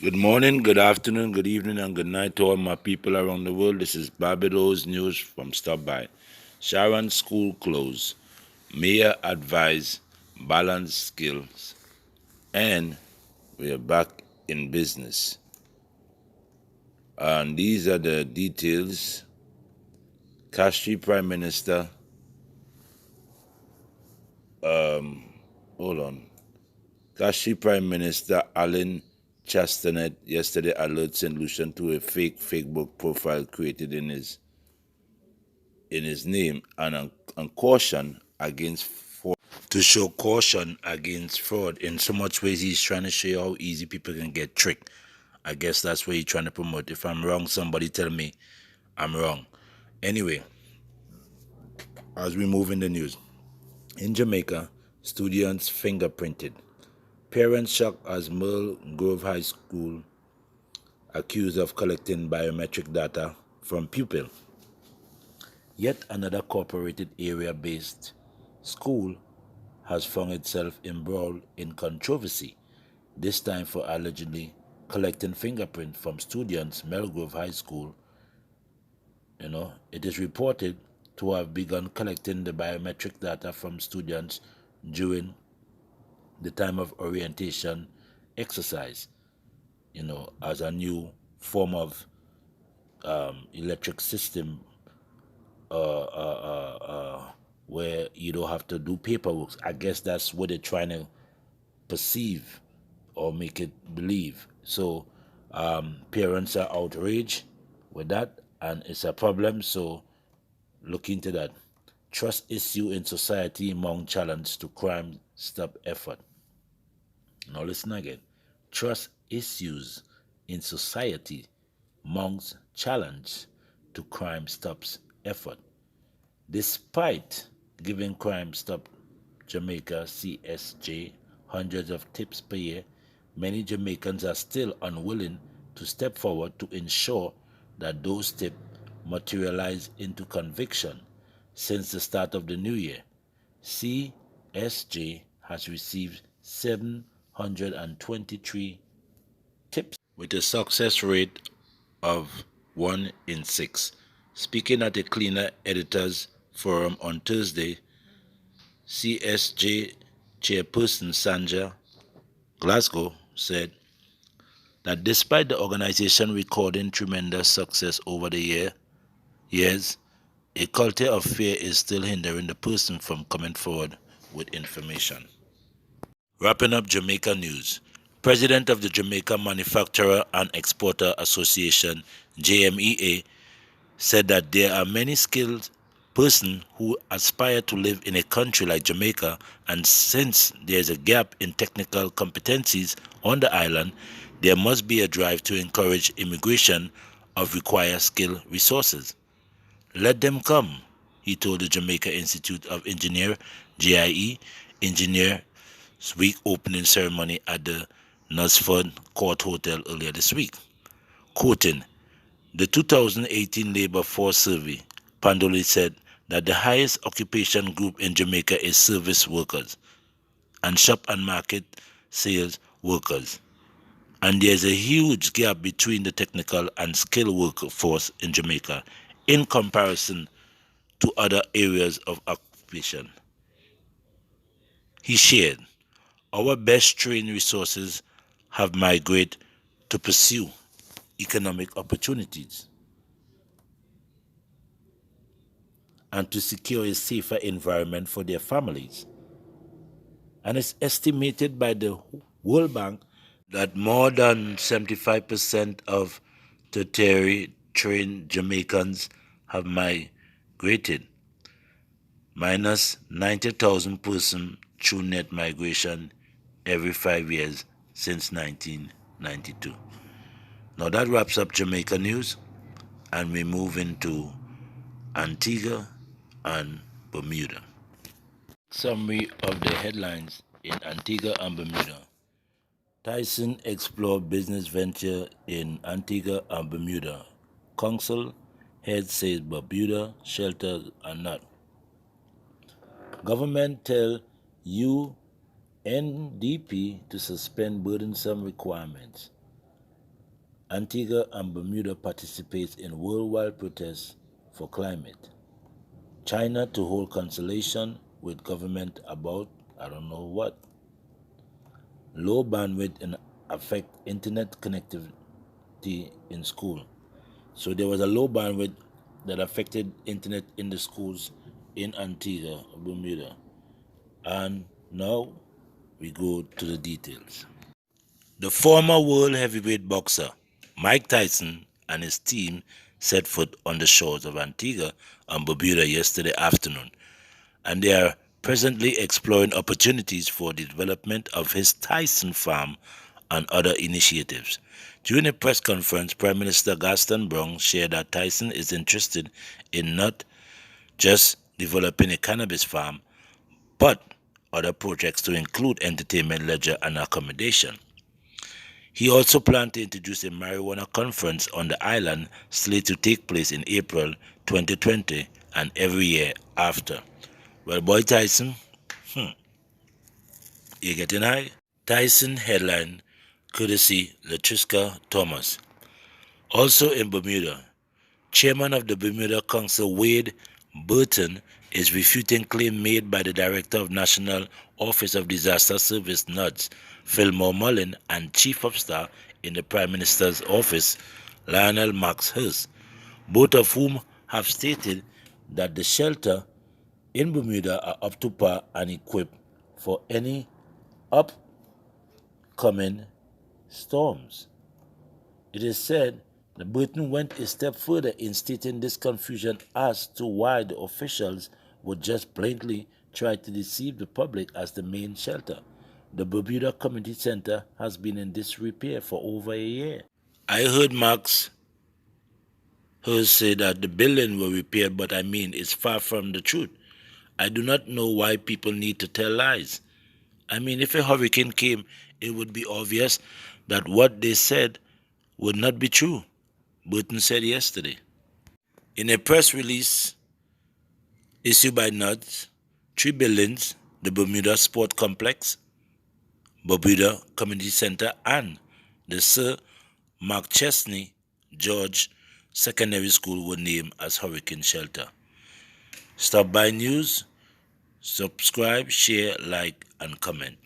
Good morning, good afternoon, good evening, and good night to all my people around the world. This is Barbados news from Stop By. Sharon school closed. Mayor advise balance skills. And we are back in business. And these are the details. Kashfi Prime Minister, hold on. Kashfi Prime Minister Alan Chastanet yesterday alerted St. Lucian to a fake Facebook profile created in his name and caution against fraud. To show caution against fraud in so much ways he's trying to show you how easy people can get tricked. I guess that's what he's trying to promote. If I'm wrong, somebody tell me I'm wrong. Anyway, as we move in the news, in Jamaica, students fingerprinted. Parents shocked as Merle Grove High School accused of collecting biometric data from pupil. Yet another corporated area-based school has found itself embroiled in controversy, this time for allegedly collecting fingerprints from students Melgrove High School. It is reported to have begun collecting the biometric data from students during the time of orientation exercise, as a new form of electric system where you don't have to do paperwork. I guess that's what they're trying to perceive or make it believe. So parents are outraged with that, and it's a problem. So look into that. Trust issue in society among challenge to crime stop effort. Now listen again. Trust issues in society amongst challenge to crime stops effort. Despite giving Crime Stop Jamaica CSJ hundreds of tips per year, many Jamaicans are still unwilling to step forward to ensure that those tips materialize into conviction. Since the start of the new year, CSJ has received 723 tips with a success rate of 1 in 6. Speaking at a Cleaner Editors Forum on Thursday, CSJ chairperson Sanja Glasgow said that despite the organization recording tremendous success over the years, a culture of fear is still hindering the person from coming forward with information. Wrapping up Jamaica news. President of the Jamaica Manufacturer and Exporter Association, JMEA, said that there are many skilled persons who aspire to live in a country like Jamaica, and since there is a gap in technical competencies on the island, there must be a drive to encourage immigration of required skilled resources. Let them come, he told the Jamaica Institute of Engineer, JIE, Engineers Week opening ceremony at the Knutsford Court Hotel earlier this week. Quoting, the 2018 Labor Force Survey, Pandoli said that the highest occupation group in Jamaica is service workers and shop and market sales workers. And there's a huge gap between the technical and skilled workforce in Jamaica in comparison to other areas of occupation. He shared, our best trained resources have migrated to pursue economic opportunities and to secure a safer environment for their families. And it's estimated by the World Bank that more than 75% of tertiary trained Jamaicans have migrated, minus 90,000 persons through net migration every 5 years since 1992. Now that wraps up Jamaica news, and we move into Antigua and Bermuda. Summary of the headlines in Antigua and Bermuda. Tyson explored business venture in Antigua and Bermuda. Council head says Bermuda shelters are not. Government tell UNDP to suspend burdensome requirements. Antigua and Bermuda participates in worldwide protests for climate. China to hold consultation with government about I don't know what. Low bandwidth and affect internet connectivity in school. So there was a low bandwidth that affected internet in the schools in Antigua, Bermuda. And now we go to the details. The former world heavyweight boxer Mike Tyson and his team set foot on the shores of Antigua and Barbuda yesterday afternoon, and they are presently exploring opportunities for the development of his Tyson farm and other initiatives. During a press conference, Prime Minister Gaston Brown shared that Tyson is interested in not just developing a cannabis farm, but other projects to include entertainment, leisure, and accommodation. He also planned to introduce a marijuana conference on the island slated to take place in April 2020 and every year after. Well, boy Tyson, you getting high? Tyson headline courtesy Latriska Thomas. Also in Bermuda, Chairman of the Bermuda Council Wade Burton is refuting claim made by the Director of National Office of Disaster Service NODS, Fillmore Mullen, and Chief of Staff in the Prime Minister's office, Lionel Max Hurst, both of whom have stated that the shelter in Bermuda are up to par and equipped for any upcoming storms. It is said that Britain went a step further in stating this confusion as to why the officials would just blatantly try to deceive the public as the main shelter. The Bermuda Community Center has been in disrepair for over a year. I heard Max Hurst say that the building were repaired, but I mean it's far from the truth. I do not know why people need to tell lies. I mean, if a hurricane came, it would be obvious that what they said would not be true, Burton said yesterday. In a press release issued by NODS, three buildings, the Bermuda Sport Complex, Bermuda Community Center, and the Sir Mark Chesney George Secondary School were named as hurricane shelter. Stop by news, subscribe, share, like, and comment.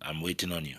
I'm waiting on you.